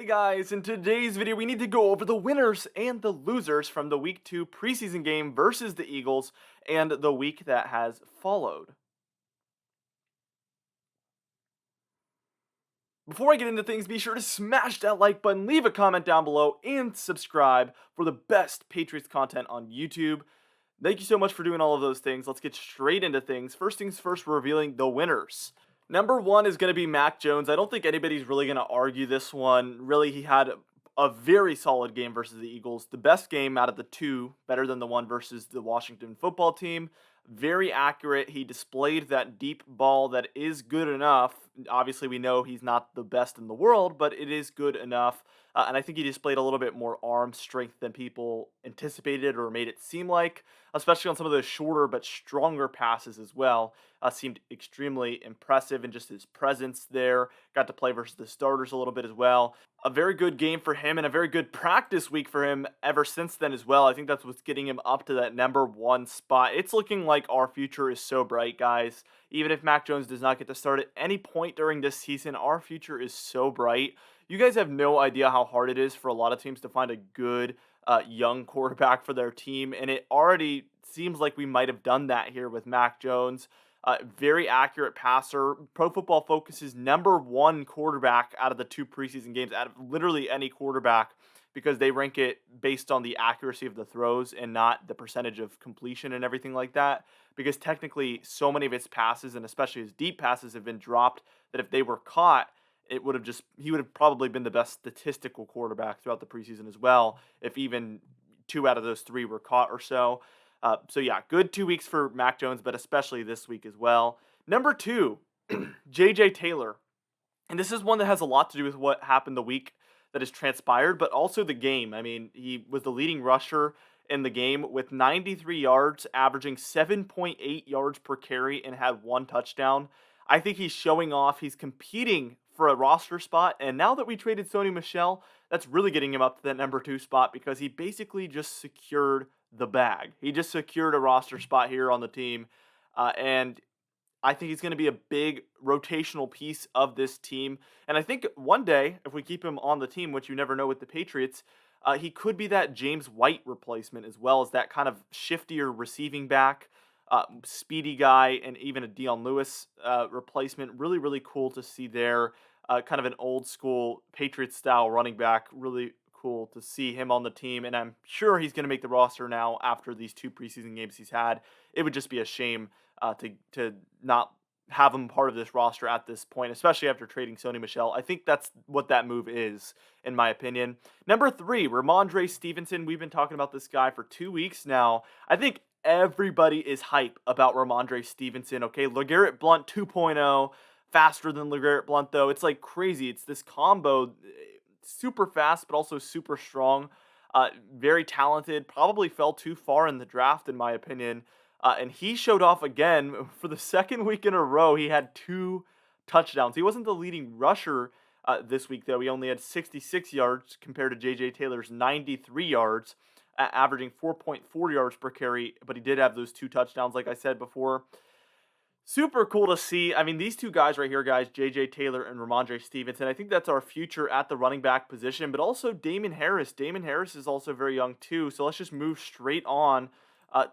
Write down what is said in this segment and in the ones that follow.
Guys, in today's video we need to go over the winners and the losers from the week 2 preseason game versus the Eagles and the week that has followed. Before I get into things, be sure to smash that like button, leave a comment down below, and subscribe for the best Patriots content on YouTube. Thank you so much for doing all of those things. Let's get straight into things. First things first, we're revealing the winners. Number one is going to be Mac Jones. I don't think anybody's really going to argue this one. Really, he had a very solid game versus the Eagles. The best game out of the two, better than the one versus the Washington football team. Very accurate. He displayed that deep ball that is good enough. Obviously, we know he's not the best in the world, but it is good enough. And I think he displayed a little bit more arm strength than people anticipated or made it seem like, especially on some of those shorter but stronger passes as well. Seemed extremely impressive in just his presence there. Got to play versus the starters a little bit as well. A very good game for him and a very good practice week for him ever since then as well. I think that's what's getting him up to that number one spot. It's looking like our future is so bright, guys. Even if Mac Jones does not get to start at any point during this season, our future is so bright. You guys have no idea how hard it is for a lot of teams to find a good young quarterback for their team, and it already seems like we might have done that here with Mac Jones. Very accurate passer. Pro Football Focus's number one quarterback out of the two preseason games, out of literally any quarterback, because they rank it based on the accuracy of the throws and not the percentage of completion and everything like that. Because technically, so many of his passes, and especially his deep passes, have been dropped that if they were caught, he would have probably been the best statistical quarterback throughout the preseason as well, if even 2 out of those 3 were caught or so. So yeah, good 2 weeks for Mac Jones, but especially this week as well. Number 2, J.J. Taylor. And this is one that has a lot to do with what happened the week that has transpired, but also the game. I mean, he was the leading rusher in the game with 93 yards, averaging 7.8 yards per carry, and had 1 touchdown. I think he's showing off. He's competing for a roster spot, and now that we traded Sony Michel, that's really getting him up to that number 2 spot because he basically just secured the bag. He just secured a roster spot here on the team, and I think he's going to be a big rotational piece of this team. And I think one day, if we keep him on the team, which you never know with the Patriots, he could be that James White replacement as well as that kind of shiftier receiving back, speedy guy, and even a Dion Lewis replacement. Really, really cool to see there. Kind of an old school Patriots style running back. Really cool to see him on the team, and I'm sure he's going to make the roster now after these 2 preseason games he's had. It would just be a shame to not have him part of this roster at this point, especially after trading Sony Michel. I think that's what that move is, in my opinion. Number 3, Ramondre Stevenson. We've been talking about this guy for 2 weeks now. I think everybody is hype about Ramondre Stevenson, okay? LeGarrette Blount 2.0, faster than LeGarrette Blount, though. It's like crazy. It's this combo, super fast, but also super strong. Very talented. Probably fell too far in the draft, in my opinion. And he showed off again for the second week in a row. He had 2 touchdowns. He wasn't the leading rusher this week, though. He only had 66 yards compared to J.J. Taylor's 93 yards, averaging 4.4 yards per carry. But he did have those 2 touchdowns, like I said before. Super cool to see. I mean, these 2 guys right here, guys, J.J. Taylor and Ramondre Stevenson, I think that's our future at the running back position, but also Damon Harris. Damon Harris is also very young, too. So let's just move straight on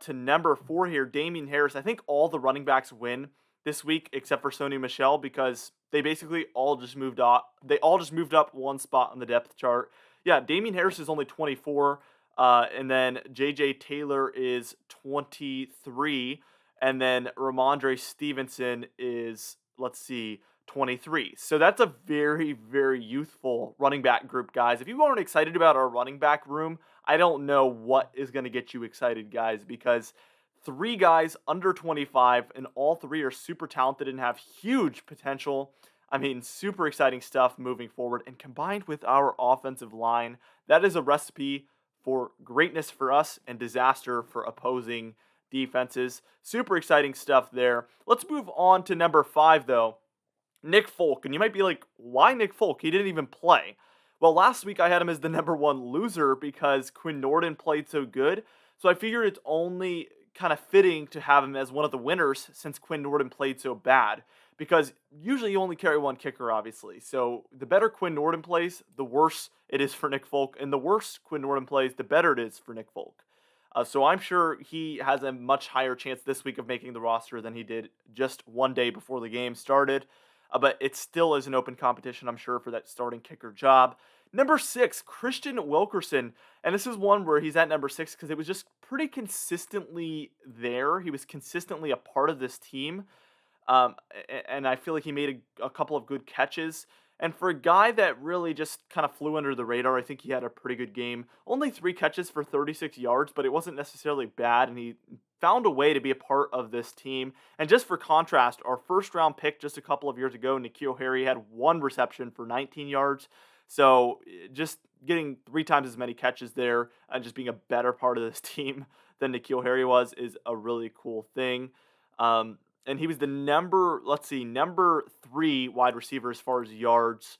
to number 4 here, Damien Harris. I think all the running backs win this week except for Sony Michel because they basically all just moved up. They all just moved up 1 spot on the depth chart. Yeah, Damien Harris is only 24, and then J.J. Taylor is 23, and then Ramondre Stevenson is, let's see, 23. So that's a very, very youthful running back group, guys. If you aren't excited about our running back room, I don't know what is going to get you excited, guys, because 3 guys under 25, and all 3 are super talented and have huge potential. I mean, super exciting stuff moving forward. And combined with our offensive line, that is a recipe for greatness for us and disaster for opposing defenses. Super exciting stuff there. Let's move on to number 5, though. Nick Folk. And you might be like, why Nick Folk? He didn't even play. Well, last week I had him as the number 1 loser because Quinn Norton played so good. So I figured it's only kind of fitting to have him as one of the winners since Quinn Norton played so bad. because usually you only carry one kicker, obviously. So the better Quinn Norton plays, the worse it is for Nick Folk, and the worse Quinn Norton plays, the better it is for Nick Folk. So I'm sure he has a much higher chance this week of making the roster than he did just one day before the game started. But it still is an open competition, I'm sure, for that starting kicker job. Number 6, Christian Wilkerson. And this is one where he's at number 6 because it was just pretty consistently there. He was consistently a part of this team. And I feel like he made a couple of good catches. And for a guy that really just kind of flew under the radar, I think he had a pretty good game. Only 3 catches for 36 yards, but it wasn't necessarily bad. And he found a way to be a part of this team. And just for contrast, our first round pick just a couple of years ago, N'Keal Harry, had 1 reception for 19 yards. So just getting 3 times as many catches there and just being a better part of this team than N'Keal Harry was is a really cool thing. And he was the number 3 wide receiver as far as yards.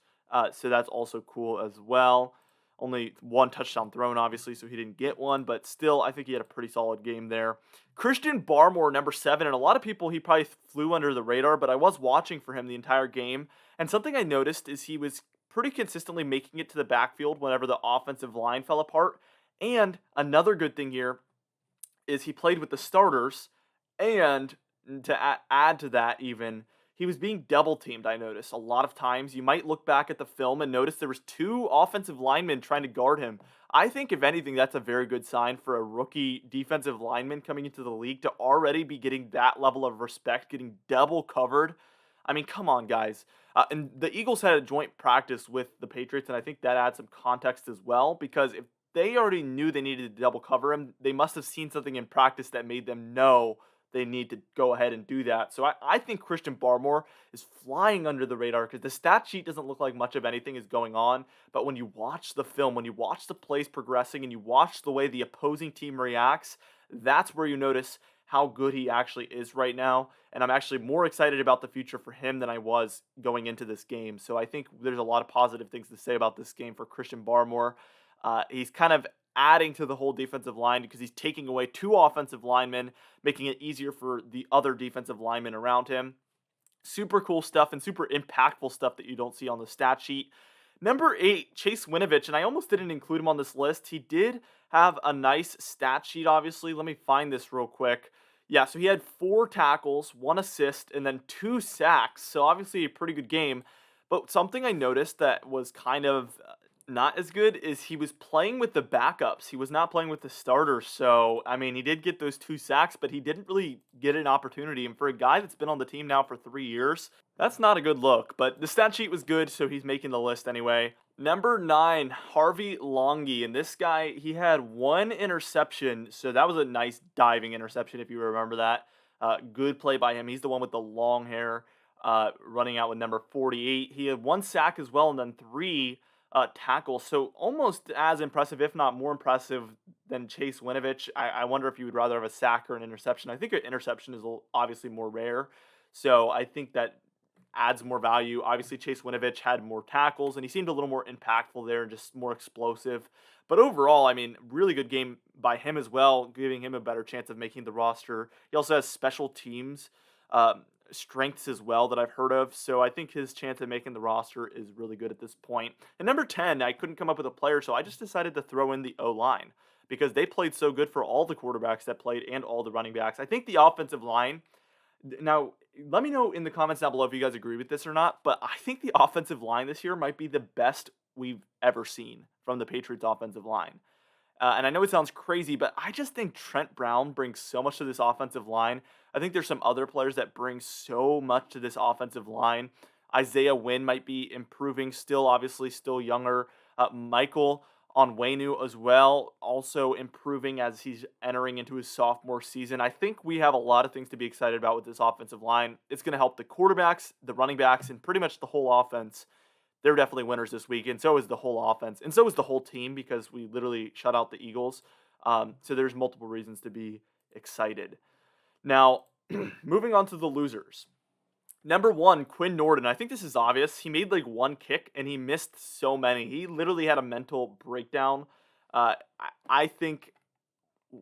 So that's also cool as well. Only 1 touchdown thrown, obviously, so he didn't get one, but still, I think he had a pretty solid game there. Christian Barmore, number 7, and a lot of people, he probably flew under the radar, but I was watching for him the entire game, and something I noticed is he was pretty consistently making it to the backfield whenever the offensive line fell apart. And another good thing here is he played with the starters, and to add to that even, he was being double teamed, I noticed. A lot of times you might look back at the film and notice there was 2 offensive linemen trying to guard him. I think if anything that's a very good sign for a rookie defensive lineman coming into the league to already be getting that level of respect, getting double covered. I mean, come on, guys. And the Eagles had a joint practice with the Patriots, and I think that adds some context as well, because if they already knew they needed to double cover him, they must have seen something in practice that made them know they need to go ahead and do that. So I think Christian Barmore is flying under the radar because the stat sheet doesn't look like much of anything is going on. But when you watch the film, when you watch the plays progressing, and you watch the way the opposing team reacts, that's where you notice how good he actually is right now. And I'm actually more excited about the future for him than I was going into this game. So I think there's a lot of positive things to say about this game for Christian Barmore. He's kind of adding to the whole defensive line because he's taking away 2 offensive linemen, making it easier for the other defensive linemen around him. Super cool stuff and super impactful stuff that you don't see on the stat sheet. Number 8, Chase Winovich, and I almost didn't include him on this list. He did have a nice stat sheet, obviously. Let me find this real quick. Yeah, so he had 4 tackles, 1 assist, and then 2 sacks. So obviously a pretty good game. But something I noticed that was kind of not as good is he was playing with the backups. He was not playing with the starters. So, I mean, he did get those 2 sacks, but he didn't really get an opportunity. And for a guy that's been on the team now for 3 years, that's not a good look. But the stat sheet was good, so he's making the list anyway. Number 9, Harvey Longy. And this guy, he had 1 interception. So that was a nice diving interception, if you remember that. Good play by him. He's the one with the long hair running out with number 48. He had 1 sack as well, and then 3 tackles. So almost as impressive, if not more impressive than Chase Winovich. I wonder if you would rather have a sack or an interception. I think an interception is obviously more rare. So I think that adds more value. Obviously, Chase Winovich had more tackles, and he seemed a little more impactful there and just more explosive. But overall, I mean, really good game by him as well, giving him a better chance of making the roster. He also has special teams strengths as well that I've heard of. So I think his chance of making the roster is really good at this point. And number 10, I couldn't come up with a player, so I just decided to throw in the O-line because they played so good for all the quarterbacks that played and all the running backs. I think the offensive line, now let me know in the comments down below if you guys agree with this or not, but I think the offensive line this year might be the best we've ever seen from the Patriots offensive line. And I know it sounds crazy, but I just think Trent Brown brings so much to this offensive line. I think there's some other players that bring so much to this offensive line. Isaiah Wynn might be improving still, obviously still younger. Michael Onwenu as well, also improving as he's entering into his sophomore season. I think we have a lot of things to be excited about with this offensive line. It's going to help the quarterbacks, the running backs, and pretty much the whole offense. They're definitely winners this week, and so is the whole offense, and so is the whole team because we literally shut out the Eagles. So there's multiple reasons to be excited. Now, moving on to the losers. Number 1, Quinn Norton. I think this is obvious. He made like 1 kick, and he missed so many. He literally had a mental breakdown. I think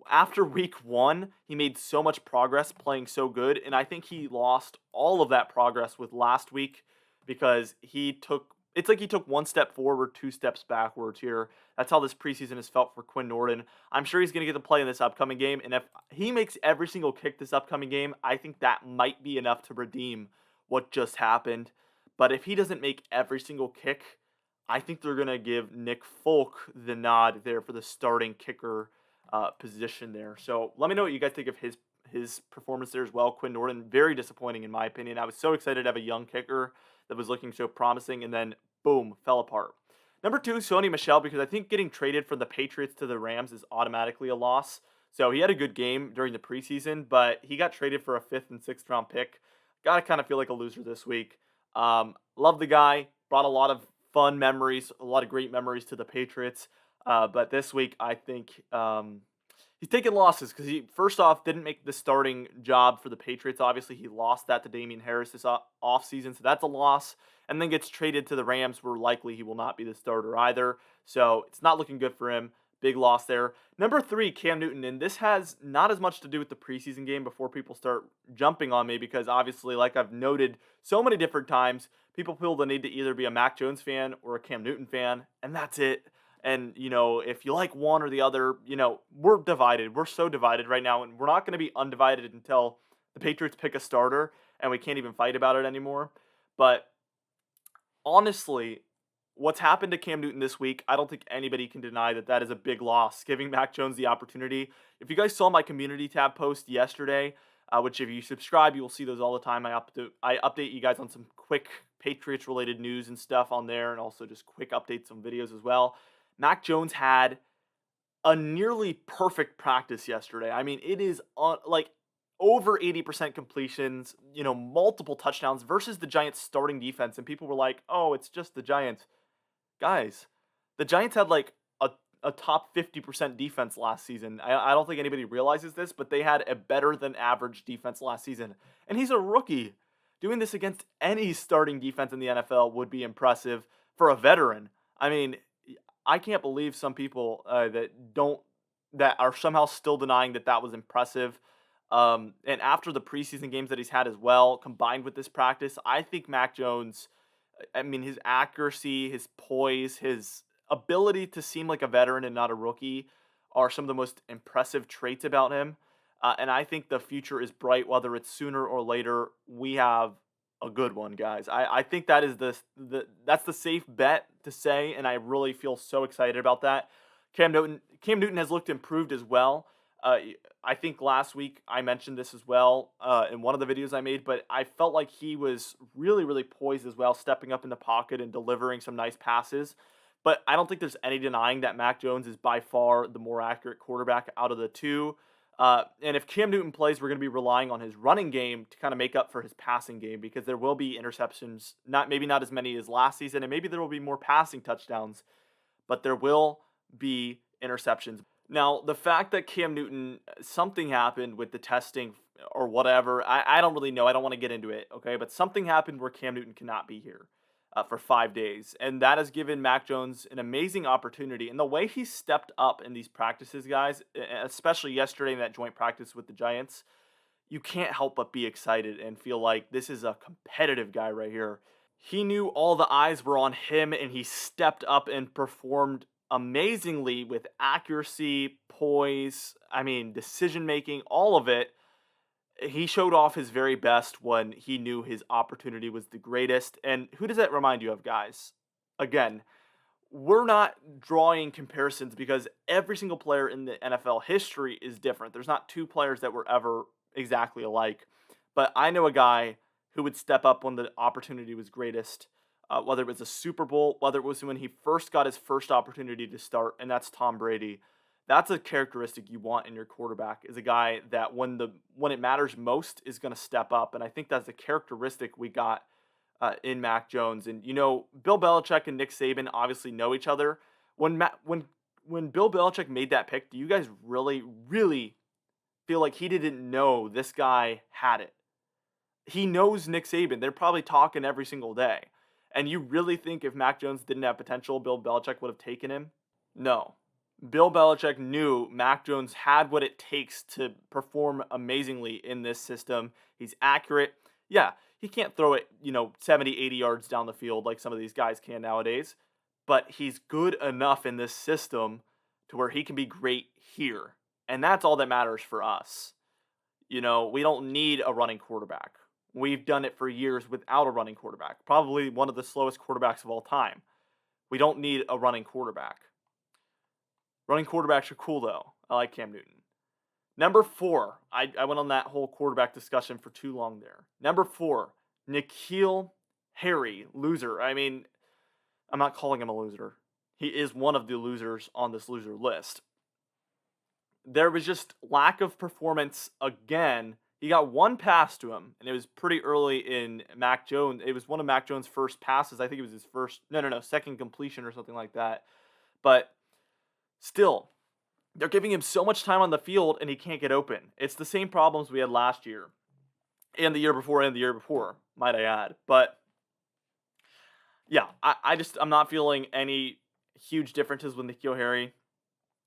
after week 1, he made so much progress playing so good, and I think he lost all of that progress with last week because it's like he took 1 step forward, 2 steps backwards here. That's how this preseason has felt for Quinn Norton. I'm sure he's gonna get to play in this upcoming game, and if he makes every single kick this upcoming game, I think that might be enough to redeem what just happened. But if he doesn't make every single kick, I think they're gonna give Nick Folk the nod there for the starting kicker position there. So let me know what you guys think of his performance there as well. Quinn Norton, very disappointing in my opinion. I was so excited to have a young kicker that was looking so promising, and then boom, fell apart. Number 2, Sony Michel, because I think getting traded from the Patriots to the Rams is automatically a loss. So he had a good game during the preseason, but he got traded for a 5th and 6th round pick. Gotta kind of feel like a loser this week. Love the guy, brought a lot of fun memories, a lot of great memories to the Patriots. But this week, I think he's taking losses because he, first off, didn't make the starting job for the Patriots. Obviously, he lost that to Damian Harris this offseason, so that's a loss. And then gets traded to the Rams, where likely he will not be the starter either. So it's not looking good for him. Big loss there. Number 3, Cam Newton. And this has not as much to do with the preseason game before people start jumping on me because obviously, like I've noted so many different times, people feel the need to either be a Mac Jones fan or a Cam Newton fan, and that's it. And, if you like one or the other, we're divided. We're so divided right now, and we're not going to be undivided until the Patriots pick a starter and we can't even fight about it anymore. But honestly, what's happened to Cam Newton this week, I don't think anybody can deny that that is a big loss, giving Mac Jones the opportunity. If you guys saw my community tab post yesterday, which if you subscribe, you will see those all the time. I update you guys on some quick Patriots-related news and stuff on there, and also just quick updates on videos as well. Mac Jones had a nearly perfect practice yesterday. I mean, it is like over 80% completions, multiple touchdowns versus the Giants starting defense. And people were like, oh, it's just the Giants. Guys, the Giants had like a top 50% defense last season. I don't think anybody realizes this, but they had a better than average defense last season. And he's a rookie. Doing this against any starting defense in the NFL would be impressive for a veteran. I mean, I can't believe some people that are somehow still denying that that was impressive. And after the preseason games that he's had as well, combined with this practice, I think Mac Jones, I mean, his accuracy, his poise, his ability to seem like a veteran and not a rookie are some of the most impressive traits about him. And I think the future is bright, whether it's sooner or later. We have a good one, guys. I think that is that's the safe bet to say, and I really feel so excited about that. Cam Newton has looked improved as well. I think last week I mentioned this as well in one of the videos I made, but I felt like he was really, really poised as well, stepping up in the pocket and delivering some nice passes. But I don't think there's any denying that Mac Jones is by far the more accurate quarterback out of the two. And if Cam Newton plays, we're going to be relying on his running game to kind of make up for his passing game because there will be interceptions, maybe not as many as last season, and maybe there will be more passing touchdowns, but there will be interceptions. Now, the fact that Cam Newton, something happened with the testing or whatever, I don't really know. I don't want to get into it, okay? But something happened where Cam Newton cannot be here for 5 days. And that has given Mac Jones an amazing opportunity. And the way he stepped up in these practices, guys, especially yesterday in that joint practice with the Giants, you can't help but be excited and feel like this is a competitive guy right here. He knew all the eyes were on him, and he stepped up and performed amazingly with accuracy, poise, I mean, decision making, all of it. He showed off his very best when he knew his opportunity was the greatest. And who does that remind you of, guys? Again, we're not drawing comparisons because every single player in the NFL history is different. There's not two players that were ever exactly alike. But I know a guy who would step up when the opportunity was greatest, whether it was a Super Bowl, whether it was when he first got his first opportunity to start, and that's Tom Brady. That's a characteristic you want in your quarterback, is a guy that when it matters most is going to step up, and I think that's a characteristic we got in Mac Jones. And Bill Belichick and Nick Saban obviously know each other. When Bill Belichick made that pick, do you guys really, really feel like he didn't know this guy had it? He knows Nick Saban. They're probably talking every single day. And you really think if Mac Jones didn't have potential, Bill Belichick would have taken him? No. Bill Belichick knew Mac Jones had what it takes to perform amazingly in this system. He's accurate. Yeah, he can't throw it, 70, 80 yards down the field like some of these guys can nowadays, but he's good enough in this system to where he can be great here. And that's all that matters for us. We don't need a running quarterback. We've done it for years without a running quarterback. Probably one of the slowest quarterbacks of all time. We don't need a running quarterback. Running quarterbacks are cool, though. I like Cam Newton. Number 4. I went on that whole quarterback discussion for too long there. Number 4, N'Keal Harry, loser. I mean, I'm not calling him a loser. He is one of the losers on this loser list. There was just lack of performance again. He got one pass to him, and it was pretty early in Mac Jones. It was one of Mac Jones' first passes. I think it was his first, second completion or something like that. But still, they're giving him so much time on the field, and he can't get open. It's the same problems we had last year, and the year before, might I add. But yeah, I'm not feeling any huge differences with N'Keal Harry.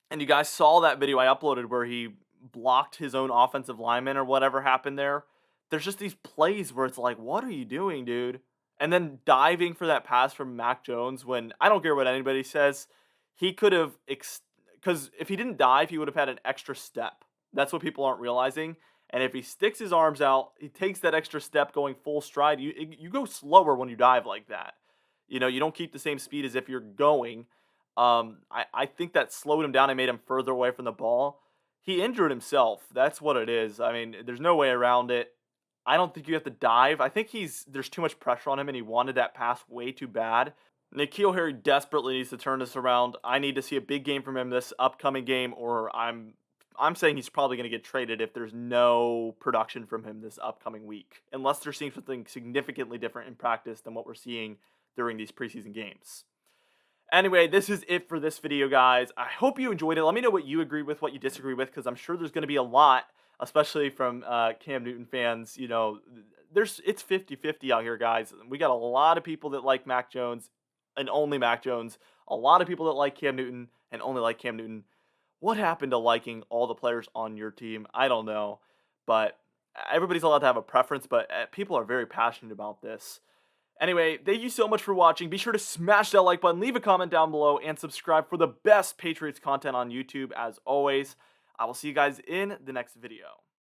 And you guys saw that video I uploaded where he blocked his own offensive lineman or whatever happened there. There's just these plays where it's like, what are you doing, dude? And then diving for that pass from Mac Jones when, I don't care what anybody says, he could have, because if he didn't dive, he would have had an extra step. That's what people aren't realizing. And if he sticks his arms out, he takes that extra step going full stride. You go slower when you dive like that. You don't keep the same speed as if you're going. I think that slowed him down and made him further away from the ball. He injured himself. That's what it is. I mean, there's no way around it. I don't think you have to dive. I think there's too much pressure on him, and he wanted that pass way too bad. N'Keal Harry desperately needs to turn this around. I need to see a big game from him this upcoming game, or I'm saying he's probably going to get traded if there's no production from him this upcoming week, unless they're seeing something significantly different in practice than what we're seeing during these preseason games. Anyway, this is it for this video, guys. I hope you enjoyed it. Let me know what you agree with, what you disagree with, because I'm sure there's going to be a lot, especially from Cam Newton fans. It's 50-50 out here, guys. We got a lot of people that like Mac Jones and only Mac Jones. A lot of people that like Cam Newton and only like Cam Newton. What happened to liking all the players on your team? I don't know. But everybody's allowed to have a preference, but people are very passionate about this. Anyway, thank you so much for watching. Be sure to smash that like button, leave a comment down below, and subscribe for the best Patriots content on YouTube. As always, I will see you guys in the next video.